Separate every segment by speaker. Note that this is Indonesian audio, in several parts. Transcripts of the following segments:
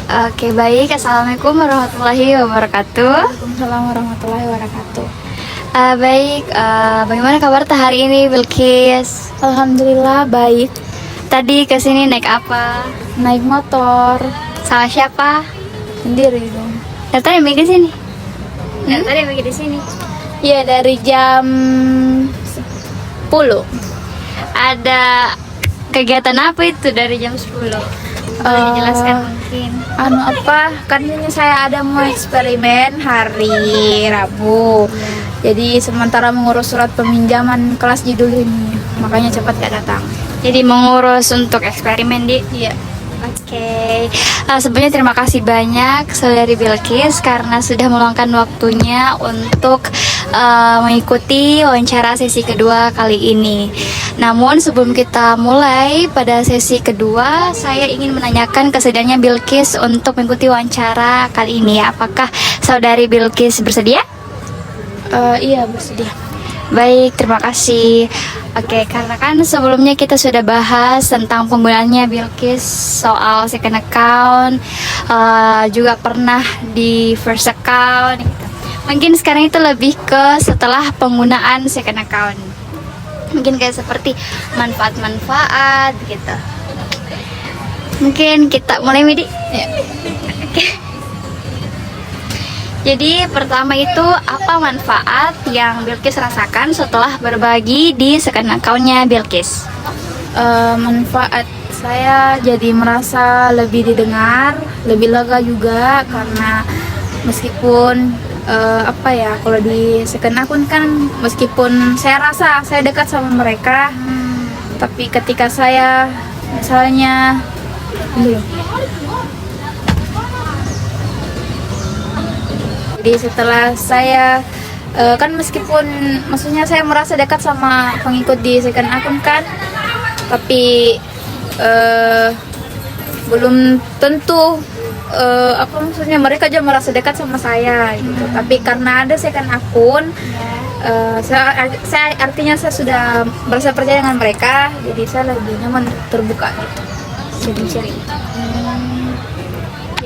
Speaker 1: Oke, baik. Assalamualaikum warahmatullahi wabarakatuh.
Speaker 2: Waalaikumsalam warahmatullahi wabarakatuh.
Speaker 1: Baik, bagaimana kabar hari ini, Bilkis?
Speaker 2: Alhamdulillah baik.
Speaker 1: Tadi kesini naik apa?
Speaker 2: Naik motor
Speaker 1: Sama siapa?
Speaker 2: sendiri dong.
Speaker 1: Dari tadi pergi di sini. Dari tadi pergi di sini.
Speaker 2: Iya, dari jam 10.
Speaker 1: Ada kegiatan apa itu dari jam 10? Boleh dijelaskan mungkin?
Speaker 2: Kan ini saya ada mau eksperimen hari Rabu. Jadi sementara mengurus surat peminjaman kelas judul ini, makanya cepat gak datang.
Speaker 1: Jadi mengurus untuk eksperimen di.
Speaker 2: Iya.
Speaker 1: Oke, sebenarnya terima kasih banyak Saudari Bilkis karena sudah meluangkan waktunya untuk mengikuti wawancara sesi kedua kali ini. Namun sebelum kita mulai pada sesi kedua, saya ingin menanyakan kesediaannya Bilkis untuk mengikuti wawancara kali ini. Apakah Saudari Bilkis bersedia?
Speaker 2: Iya, bersedia.
Speaker 1: Baik, terima kasih. Oke, karena kan sebelumnya kita sudah bahas tentang penggunaannya Bilkis soal second account, juga pernah di first account gitu. Mungkin sekarang itu lebih ke setelah penggunaan second account. Mungkin kayak seperti manfaat-manfaat gitu. Mungkin kita mulai, Midi.
Speaker 2: Ya.
Speaker 1: Oke. Jadi pertama itu apa manfaat yang Bilkis rasakan setelah berbagi di second account-nya Bilkis?
Speaker 2: Manfaat saya jadi merasa lebih didengar, lebih lega juga karena meskipun kalau di second akun kan meskipun saya rasa saya dekat sama mereka, tapi ketika saya misalnya jadi setelah saya kan meskipun maksudnya saya merasa dekat sama pengikut di second akun kan, tapi belum tentu maksudnya mereka juga merasa dekat sama saya gitu. Tapi karena ada second akun, artinya saya sudah merasa percaya dengan mereka, jadi saya lebih nyaman terbuka gitu, sharing-sharing.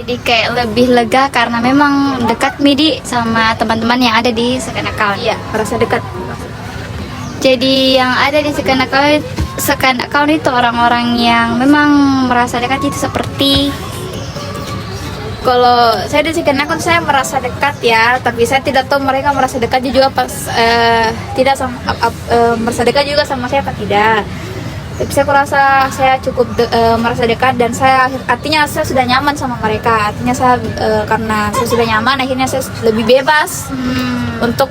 Speaker 1: Jadi kayak lebih lega karena memang dekat Midi sama teman-teman yang ada di second account.
Speaker 2: Iya, merasa dekat.
Speaker 1: Jadi yang ada di second account itu orang-orang yang memang merasa dekat itu seperti.
Speaker 2: Kalau saya di second akun saya merasa dekat ya, tapi saya tidak tahu mereka merasa dekat juga pas tidak sama merasa dekat juga sama saya apa tidak. Tapi saya kurasa saya cukup merasa dekat dan artinya saya sudah nyaman sama mereka. Artinya saya karena saya sudah nyaman, akhirnya saya lebih bebas untuk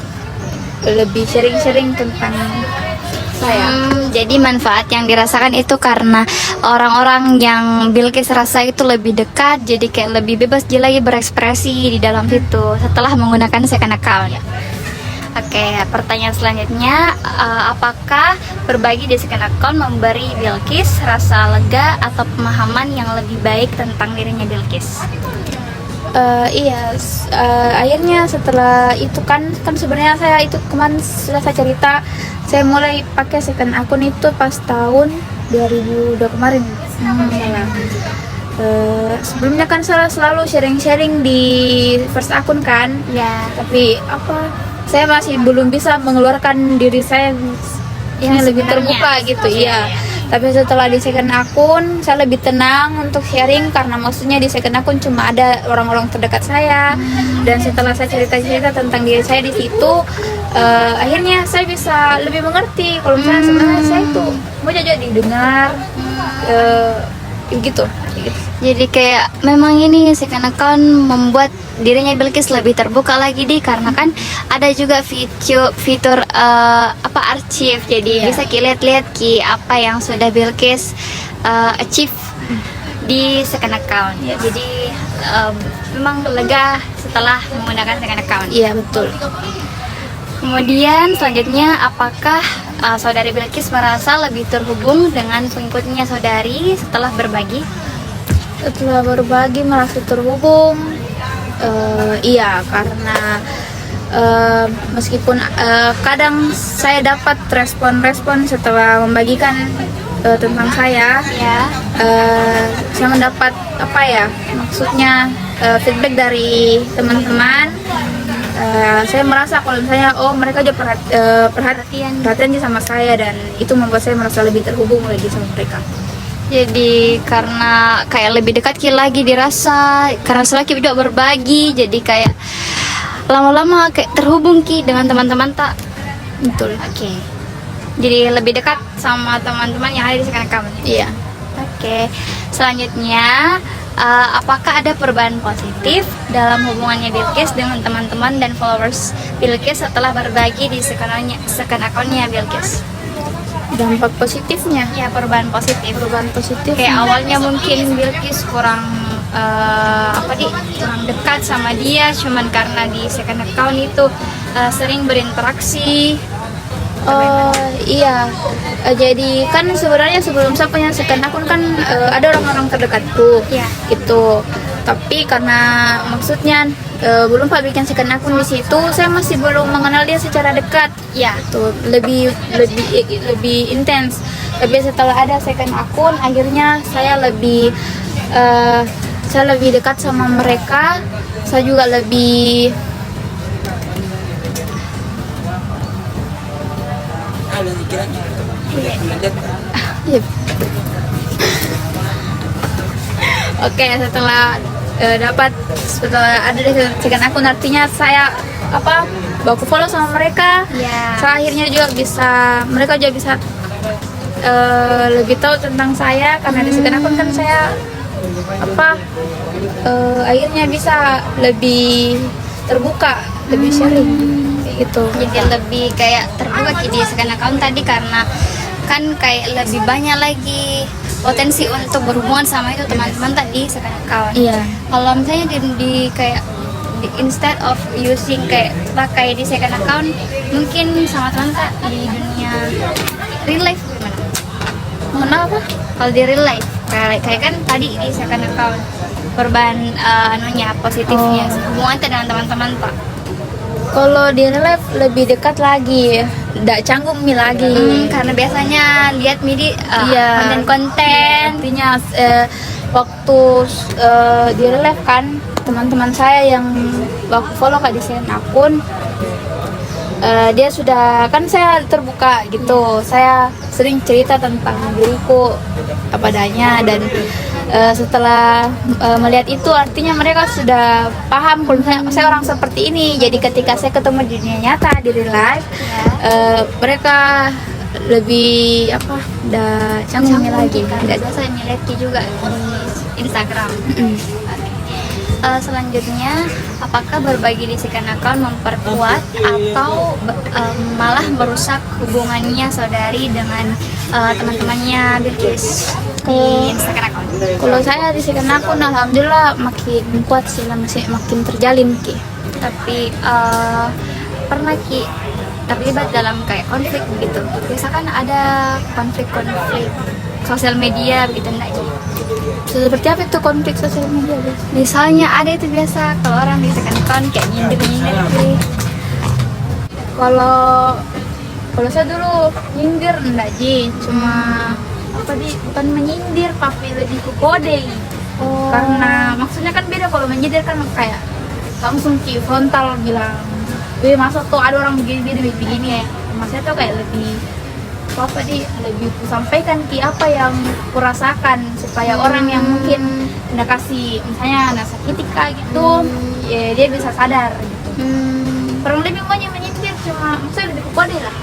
Speaker 2: lebih sharing-sharing tentang saya.
Speaker 1: Jadi manfaat yang dirasakan itu karena orang-orang yang Bilkis rasa itu lebih dekat, jadi kayak lebih bebas dia lagi berekspresi di dalam situ setelah menggunakan second account. Oke, pertanyaan selanjutnya, apakah berbagi di second account memberi Bilkis rasa lega atau pemahaman yang lebih baik tentang dirinya Bilkis?
Speaker 2: Iya, akhirnya setelah itu kan sebenarnya saya itu kemarin sudah saya cerita, saya mulai pakai second akun itu pas tahun 2002 kemarin. Sebelumnya kan saya selalu sharing-sharing di first akun kan,
Speaker 1: Ya.
Speaker 2: tapi saya masih belum bisa mengeluarkan diri saya yang lebih terbuka gitu, iya. Tapi setelah di second akun saya lebih tenang untuk sharing karena maksudnya di second akun cuma ada orang-orang terdekat saya, dan setelah saya cerita-cerita tentang diri saya di situ, akhirnya saya bisa lebih mengerti kalau misalnya sebenarnya saya itu mau jadi didengar, gitu.
Speaker 1: Jadi kayak memang ini second account membuat dirinya Bilkis lebih terbuka lagi karena kan ada juga fitur arsip, jadi bisa lihat-lihat apa yang sudah Bilkis achieve di second account. Jadi memang lega setelah menggunakan second account.
Speaker 2: Iya, betul.
Speaker 1: Kemudian selanjutnya, apakah Saudari Bilkis merasa lebih terhubung dengan pengikutnya Saudari setelah berbagi?
Speaker 2: Setelah berbagi merasa terhubung, iya, karena meskipun kadang saya dapat respon-respon setelah membagikan tentang saya,
Speaker 1: Ya.
Speaker 2: saya mendapat apa ya, maksudnya feedback dari teman-teman. Saya merasa kalau misalnya mereka juga perhatian aja sama saya, dan itu membuat saya merasa lebih terhubung lagi sama mereka.
Speaker 1: Jadi karena kayak lebih dekat Ki lagi dirasa, karena setelah Ki juga berbagi, jadi kayak lama-lama kayak terhubung Ki dengan teman-teman tak.
Speaker 2: Betul.
Speaker 1: Oke. Jadi lebih dekat sama teman-teman yang ada di sekitar kamu.
Speaker 2: Iya.
Speaker 1: Oke. Selanjutnya, apakah ada perubahan positif dalam hubungannya Bilqis dengan teman-teman dan followers Bilqis setelah berbagi di second account-nya Bilqis?
Speaker 2: Dampak positifnya.
Speaker 1: Ya, perubahan positif.
Speaker 2: Perubahan positif.
Speaker 1: Kayak awalnya mungkin Bilqis kurang kurang dekat sama dia, cuman karena di second account itu sering berinteraksi.
Speaker 2: Iya. Jadi kan sebenarnya sebelum saya punya second akun kan ada orang-orang terdekatku.
Speaker 1: Iya.
Speaker 2: Gitu. Tapi karena maksudnya belum Pak bikin second akun di situ, saya masih belum mengenal dia secara dekat.
Speaker 1: Ya.
Speaker 2: Tuh, lebih intens. Tapi setelah ada second akun, akhirnya saya lebih dekat sama mereka. Saya juga lebih Iya. Oke, setelah ada second akun, artinya saya baku follow sama mereka.
Speaker 1: Ya.
Speaker 2: Saya akhirnya juga mereka juga bisa lebih tahu tentang saya, karena di second akun kan saya akhirnya bisa lebih terbuka, lebih sharing kayak gitu.
Speaker 1: Jadi lebih kayak terbuka Ki di second account tadi, karena kan kayak lebih banyak lagi potensi untuk berhubungan sama itu teman-teman tadi second account.
Speaker 2: Iya.
Speaker 1: Kalau misalnya instead of using kayak pakai di second account, mungkin sama teman tak di dunia real life gimana?
Speaker 2: Kenapa?
Speaker 1: Kalau di real life kayak kan tadi di second account, perubahan positifnya hubungan dengan teman-teman Pak.
Speaker 2: Kalau di real life lebih dekat lagi, tidak canggung lagi.
Speaker 1: Karena biasanya lihat MIDI
Speaker 2: Iya.
Speaker 1: konten-konten.
Speaker 2: Artinya waktu di real life kan teman-teman saya yang waktu follow di second akun, dia sudah kan saya terbuka gitu. Saya sering cerita tentang diriku apa adanya, dan setelah melihat itu artinya mereka sudah paham kalau saya orang seperti ini. Jadi ketika saya ketemu di dunia nyata, di real life, mereka lebih udah canggung lagi.
Speaker 1: Nggak biasa melihat Ki juga di Instagram. Selanjutnya, apakah berbagi di second account memperkuat atau malah merusak hubungannya saudari dengan teman-temannya Bilqis di second account?
Speaker 2: Kalau saya di second akun, alhamdulillah makin kuat sih, makin terjalin Ki.
Speaker 1: Tapi pernah Ki terlibat dalam kayak konflik begitu? Misalkan ada konflik sosial media begitu enggak Ki?
Speaker 2: Seperti apa itu konflik sosial media?
Speaker 1: Misalnya ada itu biasa kalau orang di second account kayak nyindir Ki.
Speaker 2: Kalau saya dulu nyindir enggak Ji, cuma bukan menyindir tapi lebih ke kode. Karena maksudnya kan beda, kalau menyindir kan kayak langsung Ki frontal bilang, "Wih, masa tuh ada orang begini ya." Maksudnya tuh kayak lebih lebih sampaikan Ki apa yang kurasakan, supaya orang yang mungkin nggak kasih misalnya sakiti gitu, ya dia bisa sadar gitu. Kurang lebih banyak menyindir, cuma maksudnya lebih ke kode lah.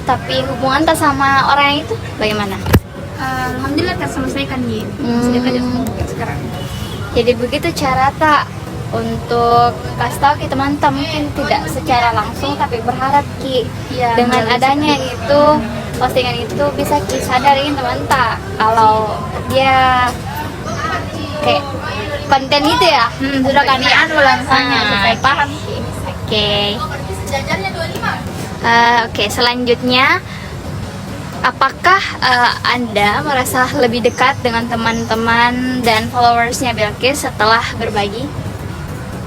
Speaker 1: Tapi hubungan tak sama orang yang itu bagaimana?
Speaker 2: Alhamdulillah terselesaikan Ji. Masih dekat sama sekarang.
Speaker 1: Jadi begitu cara tak untuk kasih tahu ke teman-teman, mungkin tidak secara langsung tapi berharap Ki dengan adanya itu postingan itu bisa Ki sadarin teman tak kalau dia kayak konten itu ya
Speaker 2: Sudah kan misalnya supaya paham Ki.
Speaker 1: Oke, selanjutnya, apakah Anda merasa lebih dekat dengan teman-teman dan followersnya Bilqis setelah berbagi?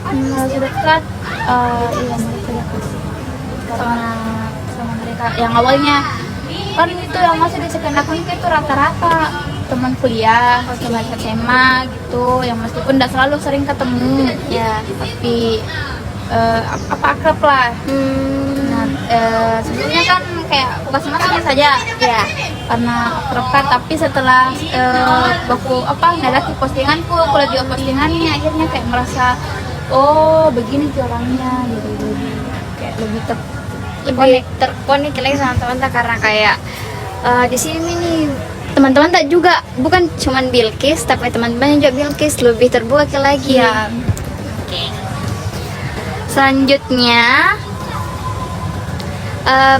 Speaker 2: Masih dekat, iya masih dekat sama mereka. Yang awalnya kan itu yang masuk di second account itu rata-rata teman kuliah, teman SMA gitu, yang meskipun tidak selalu sering ketemu,
Speaker 1: Ya.
Speaker 2: tapi apa akrab lah. Nah, sebelumnya kan kayak buka masuknya saja,
Speaker 1: Ya.
Speaker 2: karena akrab kan, tapi setelah baku negatif postinganku, aku lihat juga postingannya, akhirnya kayak merasa oh begini sih orangnya gitu, kayak lebih
Speaker 1: Lebih terkonek lagi sama teman-teman karena kayak di sini nih teman-teman tak juga bukan cuman Bilkis tapi teman-teman juga Bilkis lebih terbuka lagi.
Speaker 2: ya.
Speaker 1: Oke. Selanjutnya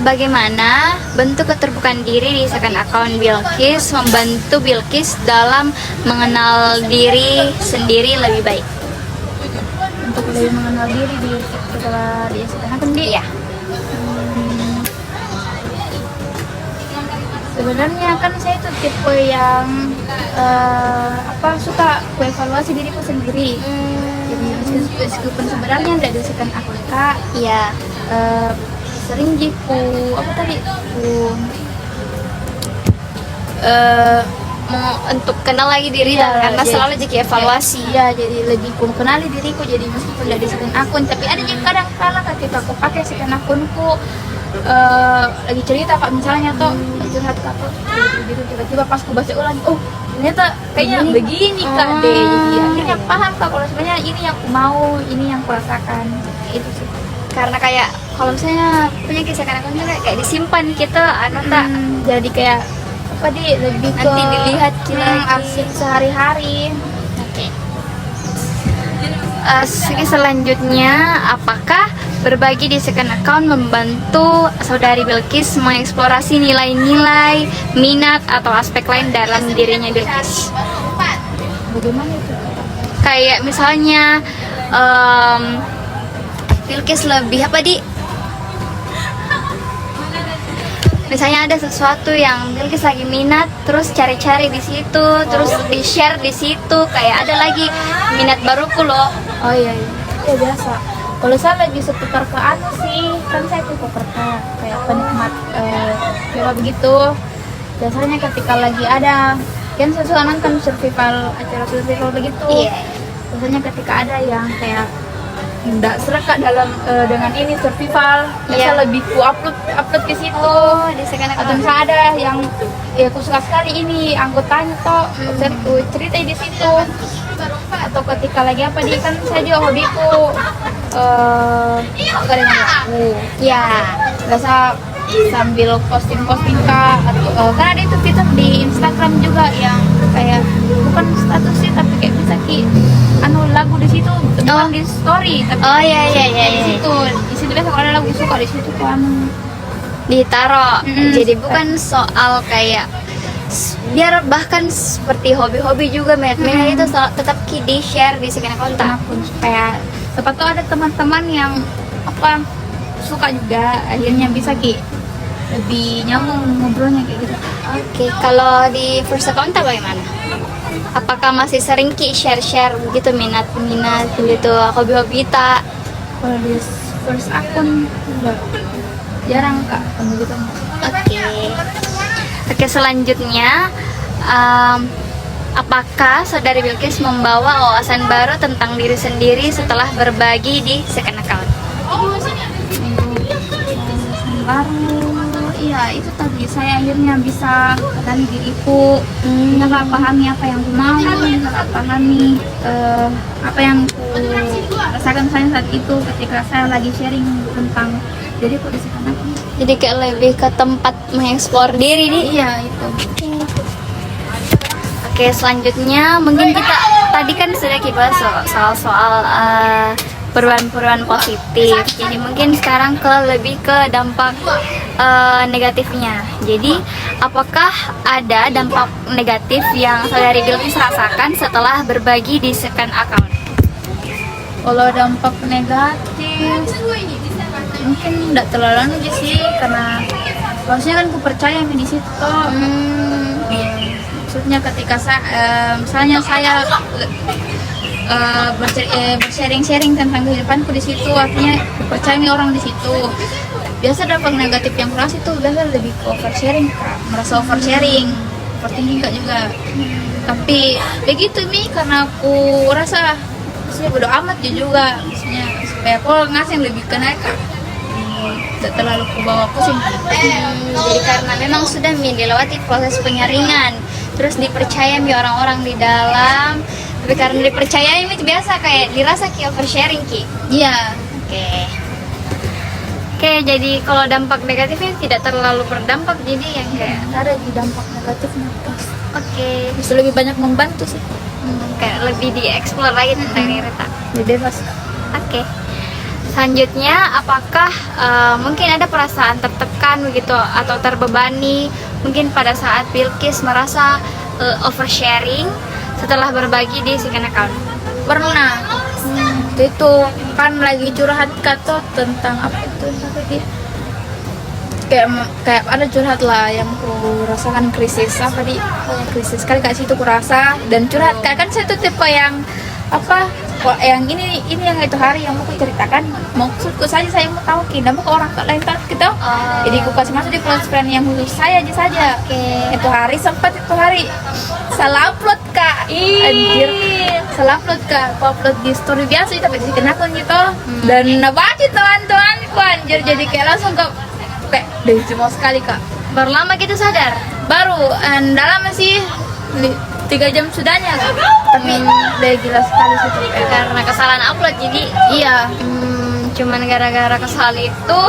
Speaker 1: bagaimana bentuk keterbukaan diri di second account Bilkis membantu Bilkis dalam mengenal diri sendiri lebih baik?
Speaker 2: Untuk lebih mengenal diri setelah di second account dia.
Speaker 1: Iya.
Speaker 2: Sebenarnya kan saya itu tipe yang suka evaluasi diriku sendiri. Jadi meskipun sebenarnya tidak di second account Kak,
Speaker 1: Iya.
Speaker 2: sering jiku
Speaker 1: Mau untuk kenal lagi diri
Speaker 2: Iya,
Speaker 1: karena
Speaker 2: jadi-
Speaker 1: selalu jadi evaluasi.
Speaker 2: ya, jadi lebih ku kenali diriku, jadi meskipun dari second akun, tapi ada juga kadang kala ketika aku pakai second akunku lagi cerita Kak, misalnya tuh curhat Kak tuh gitu, tiba-tiba pas aku baca ulang, oh ternyata kayaknya begini Kak deh, jadi akhirnya paham Kak kalau sebenarnya ini yang aku mau, ini yang aku rasakan, itu sih.
Speaker 1: Karena kayak kalau misalnya punya kisah kanak juga kayak disimpan kita tak
Speaker 2: Jadi kayak lebih ke
Speaker 1: Nanti dilihat lagi.
Speaker 2: arsip sehari-hari.
Speaker 1: Oke. Selanjutnya, apakah berbagi di second account membantu saudari Bilkis mengeksplorasi nilai-nilai, minat atau aspek lain dalam dirinya Bilkis?
Speaker 2: Bagaimana itu?
Speaker 1: Kayak misalnya Bilkis lebih misalnya ada sesuatu yang Bilkis lagi minat, terus cari-cari di situ, terus di-share di situ, kayak ada lagi minat baruku loh.
Speaker 2: Oh iya, ya biasa. Kalau saya lebih seputar ke anu sih, kan saya tuh kayak penikmat coba begitu. Biasanya ketika lagi ada, kan saya suka nonton acara survival begitu.
Speaker 1: Iya.
Speaker 2: Biasanya ketika ada yang kayak nggak serekat dalam dengan ini survival, biasa
Speaker 1: Iya.
Speaker 2: lebih ku upload ke situ.
Speaker 1: Di second
Speaker 2: Atau
Speaker 1: account.
Speaker 2: misalnya ada yang ya aku suka sekali ini anggotanya toh, saya ku ceritain di situ. Atau ketika lagi di kan saya juga hobiku suka dengan lagu.
Speaker 1: Ya.
Speaker 2: Biasa sambil posting Kak, atau kan ada itu fitur di Instagram juga yang kayak bukan status sih, tapi kayak bisa lagu di situ, bukan di story, tapi
Speaker 1: Oh iya.
Speaker 2: di situ biasa kalau ada lagu suka di situ kan.
Speaker 1: Ditaro.
Speaker 2: Mm-mm.
Speaker 1: Jadi bukan soal kayak biar bahkan seperti hobi-hobi juga minat-minat itu tetap di share di second account tak?
Speaker 2: Akun supaya siapa tahu ada teman-teman yang suka juga, akhirnya bisa lebih nyambung ngobrolnya kayak gitu.
Speaker 1: Oke, kalau di first account tak bagaimana? Apakah masih sering share-share begitu minat-minat gitu hobi-hobi tak?
Speaker 2: Kalau di first akun enggak, jarang Kak kalau gitu.
Speaker 1: Oke, selanjutnya apakah saudari Bilkis membawa wawasan baru tentang diri sendiri setelah berbagi di second account?
Speaker 2: Baru iya, itu tadi saya akhirnya bisa kenali diriku, bisa pahami apa yang aku mau, bisa pahami apa yang aku rasakan saya saat itu ketika saya lagi sharing tentang diriku di sana.
Speaker 1: Jadi kayak lebih ke tempat mengeksplor diri nih.
Speaker 2: Iya itu.
Speaker 1: Oke, selanjutnya mungkin kita tadi kan sudah kita soal perubahan-perubahan positif. Jadi mungkin sekarang lebih ke dampak negatifnya. Jadi apakah ada dampak negatif yang saudari Bilkis rasakan setelah berbagi di second account?
Speaker 2: Kalau dampak negatif mungkin tidak terlalu aja sih, karena harusnya kan aku percaya di situ toh. Maksudnya ketika misalnya saya bersharing tentang kehidupanku di situ, artinya percaya orang di situ. biasa dampak negatif yang kurasa itu biasa lebih ke oversharing Kak. Merasa oversharing, overthinking Kak juga. Tapi begitu Mi, karena aku rasa maksudnya bodo amat juga maksudnya, supaya aku ngasih yang lebih kena Kak, tidak terlalu ku bawa pusing.
Speaker 1: Jadi karena memang sudah dilewati proses penyaringan, terus dipercaya orang-orang di dalam, tapi karena dipercaya itu biasa kayak dirasa kayak oversharing Ki.
Speaker 2: Iya.
Speaker 1: Oke, jadi kalau dampak negatifnya tidak terlalu berdampak, jadi yang kayak
Speaker 2: Ada di dampak negatifnya pas.
Speaker 1: oke,
Speaker 2: Bisa lebih banyak membantu sih.
Speaker 1: kayak lebih dieksplor lagi tentang diri Rita.
Speaker 2: Lebih bebas.
Speaker 1: Oke. Selanjutnya, apakah mungkin ada perasaan tertekan begitu atau terbebani mungkin pada saat Bilkis merasa oversharing setelah berbagi di second account?
Speaker 2: Pernah. Itu kan lagi curhat kata tentang apa itu tadi, kayak ada curhat lah yang ku rasakan krisis apa di krisis kali kak situ ku rasa dan curhat Kak. Kan saya tuh tipe yang apa kok yang ini yang itu hari yang mau ku ceritakan, maksudku saja saya mau tahu kita mau ke orang lain tahu gitu. Jadi ku kasih masuk di close friend yang khusus saya aja saja. Itu hari sempat itu hari salah upload Kak. Anjir, salah upload Kak. Aku upload di story biasa tapi di akun gitu. Dan nabaci teman-temanku anjir, jadi kayak langsung kayak deh cuma sekali Kak.
Speaker 1: Baru lama gitu sadar?
Speaker 2: Baru dalam masih 3 jam sudahnya Kak. Tapi udah gila sekali sih tuh, kayak.
Speaker 1: Karena kesalahan upload jadi
Speaker 2: Iya.
Speaker 1: cuman gara-gara kesalahan itu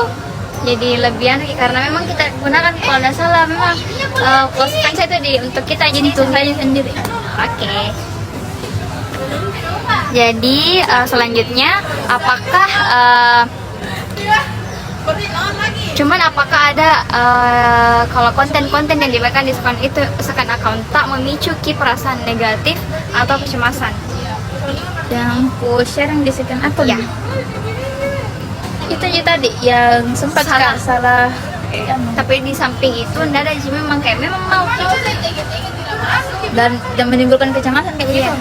Speaker 1: jadi lebihan karena memang kita gunakan kalau nggak salah memang close friends itu untuk kita jadi
Speaker 2: Untuk saya sendiri.
Speaker 1: Oke. Jadi selanjutnya apakah apakah ada kalau konten-konten yang diberikan di second account tak memicu perasaan negatif atau kecemasan?
Speaker 2: Yang ku sharing di second akun
Speaker 1: Ya.
Speaker 2: itu aja tadi yang sempat
Speaker 1: Salah.
Speaker 2: Kak, salah.
Speaker 1: Tapi di samping itu enggak ada sih memang kayak memang mau gitu.
Speaker 2: Dan menimbulkan kecemasan kayak gitu.
Speaker 1: Iya.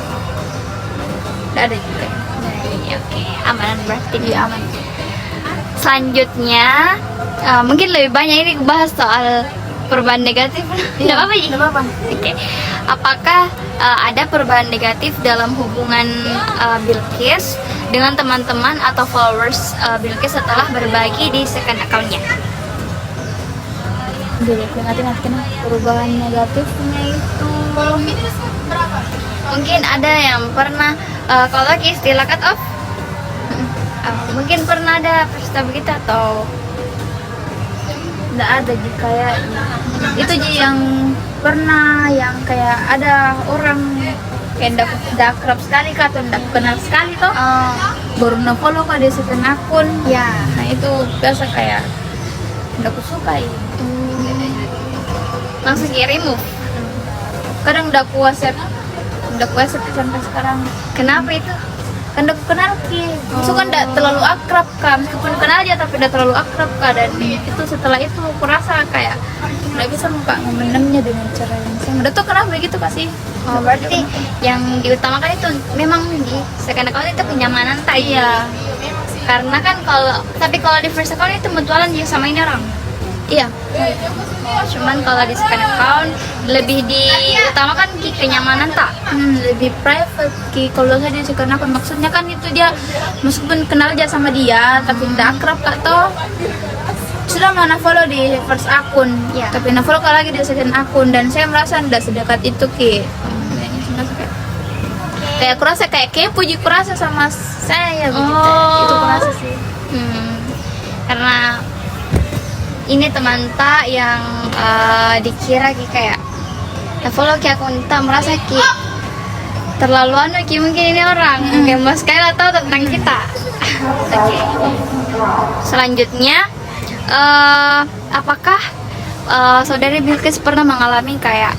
Speaker 2: Nggak ada juga.
Speaker 1: Oke, aman berarti.
Speaker 2: Iya aman.
Speaker 1: Selanjutnya mungkin lebih banyak ini bahas soal perubahan negatif. Tidak apa-apa Ji?
Speaker 2: Nggak apa-apa.
Speaker 1: Oke. Apakah ada perubahan negatif dalam hubungan Bilkis dengan teman-teman atau followers Bilkis setelah berbagi di second account-nya?
Speaker 2: Jadi aku ingat-ingat perubahan negatifnya itu.
Speaker 1: Mungkin ada yang pernah kalau lagi istilah cut off, mungkin pernah ada pesta begitu atau
Speaker 2: Nggak ada Ji, kayak itu Ji yang pernah yang kayak ada orang kayak nggak akrab sekali Kak, atau nggak kenal sekali toh, baru nge-follow Kak di second akun.
Speaker 1: ya
Speaker 2: Nah itu biasa kayak nggak aku suka ya.
Speaker 1: langsung remove.
Speaker 2: Kadang udah aku accept sampai sekarang.
Speaker 1: Kenapa itu?
Speaker 2: Kan udah aku kenal Ki, maksudnya kan udah terlalu akrab Kak, meskipun kenal aja tapi udah terlalu akrab Kak. Dan itu setelah itu aku rasa kayak nggak bisa Kak menemnya dengan cara yang sama. Udah tuh kenapa begitu Kak sih?
Speaker 1: Oh, berarti yang diutamakan itu memang di second account itu kenyamanan tak?
Speaker 2: Iya.
Speaker 1: Karena kan kalau di first account itu mutualan juga sama ini orang.
Speaker 2: Iya.
Speaker 1: Cuman kalau di second account lebih diutamakan kenyamanan tak?
Speaker 2: Lebih private Ki. Kalau saya di second akun maksudnya kan itu dia meskipun kenal aja sama dia tapi tidak akrab Kak toh. Sudah mana follow di first akun,
Speaker 1: Iya.
Speaker 2: tapi nah follow lagi di second akun dan saya merasa tidak sedekat itu Ki. Kayak aku rasa kayak kepo Ji, aku rasa sama saya begitu. Itu aku rasa sih.
Speaker 1: Karena ini teman tak yang dikira Ki kayak follow Ki akun tak merasa Ki terlalu Ki mungkin ini orang kayak mas kayak tahu tentang kita. Oke. Selanjutnya apakah saudari Bilkis pernah mengalami kayak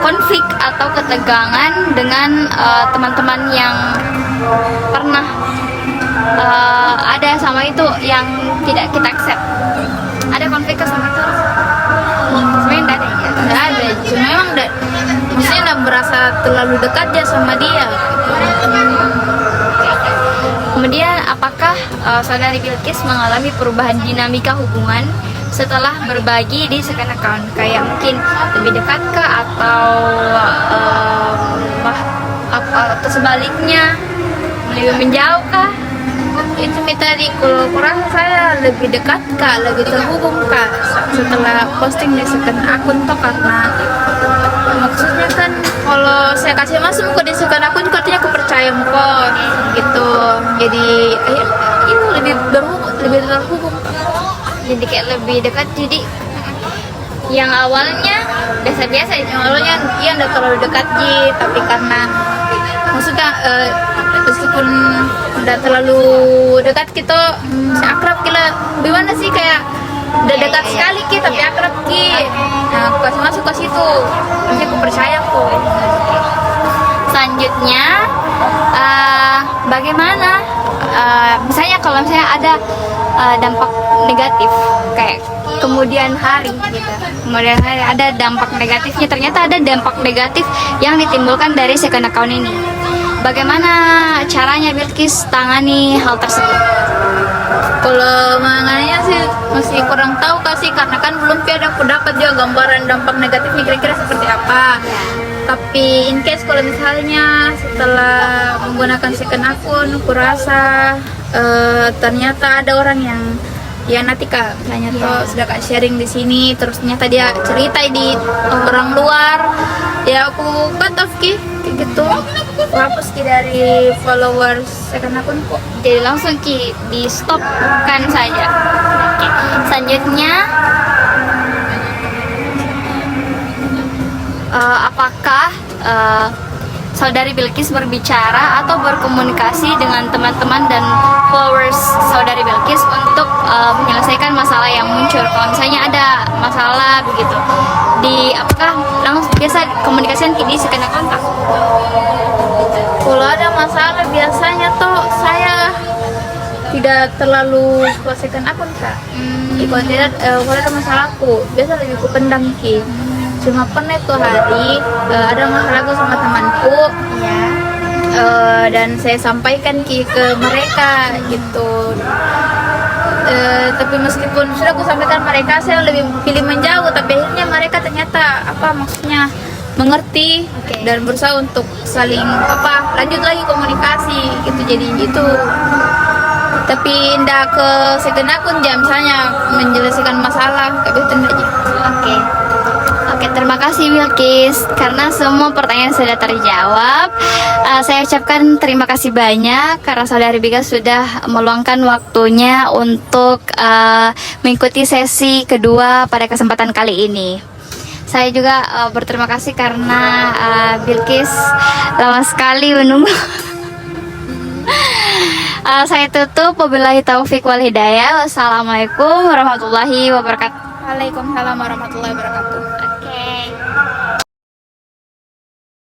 Speaker 1: konflik atau ketegangan dengan teman-teman yang pernah ada sama itu yang tidak kita accept? Ada konflik sama itu? Sebenarnya enggak ada ya?
Speaker 2: Nggak ada, cuma memang maksudnya nggak berasa terlalu dekat aja sama dia.
Speaker 1: Kemudian apakah apakah saudari Bilkis mengalami perubahan dinamika hubungan setelah berbagi di second account? Kayak mungkin lebih dekat kah atau sebaliknya lebih menjauh kah?
Speaker 2: Itu tadi kalau kurang saya lebih dekat kak, lebih terhubung kak setelah posting di second akun toh, karena maksudnya kan kalau saya kasih masuk ke di second akun artinya aku percaya kok gitu, jadi itu lebih terhubung Kak.
Speaker 1: Jadi kayak lebih dekat. Jadi yang awalnya biasa-biasa,
Speaker 2: Yang awalnya iya udah terlalu dekat tapi karena maksudnya meskipun udah terlalu dekat kita akrab kita, gimana sih kayak udah
Speaker 1: Iya,
Speaker 2: dekat
Speaker 1: iya,
Speaker 2: sekali
Speaker 1: iya.
Speaker 2: tapi akrab nah aku kasih masuk ke situ pasti aku percaya kok.
Speaker 1: selanjutnya bagaimana misalnya kalau misalnya ada dampak negatif kayak kemudian hari gitu, kemudian hari ada dampak negatifnya, ternyata ada dampak negatif yang ditimbulkan dari second account ini, bagaimana caranya Bilkis tangani hal tersebut?
Speaker 2: Kalau mengenainya sih masih kurang tahu kasih, karena kan belum ada aku dapat juga gambaran dampak negatifnya kira-kira seperti apa. Tapi in case kalau misalnya setelah menggunakan second akun, aku rasa ternyata ada orang yang nanti kak, misalnya tuh sudah kak sharing di sini, terus ternyata dia cerita di orang luar, ya aku cut off kayak gitu, aku hapus dari followers second akun kok.
Speaker 1: Jadi langsung di stop kan saja. Oke. Selanjutnya apakah saudari Bilkis berbicara atau berkomunikasi dengan teman-teman dan followers saudari Bilkis untuk menyelesaikan masalah yang muncul? Kalau misalnya ada masalah begitu, apakah langsung biasa komunikasikan di second account?
Speaker 2: Kalau ada masalah biasanya tuh saya tidak terlalu selesaikan akun kak. Kalau tidak, kalau ada masalah aku biasa lebih kupendam ki. Cuma pernah tuh hari ada masalah aku sama temanku,
Speaker 1: Ya.
Speaker 2: dan saya sampaikan ke mereka gitu. Tapi meskipun sudah aku sampaikan mereka, saya lebih pilih menjauh. Tapi akhirnya mereka ternyata maksudnya mengerti.
Speaker 1: Oke.
Speaker 2: Dan berusaha untuk saling lanjut lagi komunikasi gitu, jadi gitu. Tapi ndak ke second akun jam misalnya menyelesaikan masalah kayak gitu aja.
Speaker 1: Oke. Oke, terima kasih Bilkis karena semua pertanyaan sudah terjawab. Saya ucapkan terima kasih banyak karena saudari Bilkis sudah meluangkan waktunya untuk mengikuti sesi kedua pada kesempatan kali ini. Saya juga berterima kasih karena Bilkis lama sekali menunggu. Saya tutup, wabillahi taufiq wal hidayah. Wassalamualaikum warahmatullahi wabarakatuh.
Speaker 2: Waalaikumsalam warahmatullahi wabarakatuh.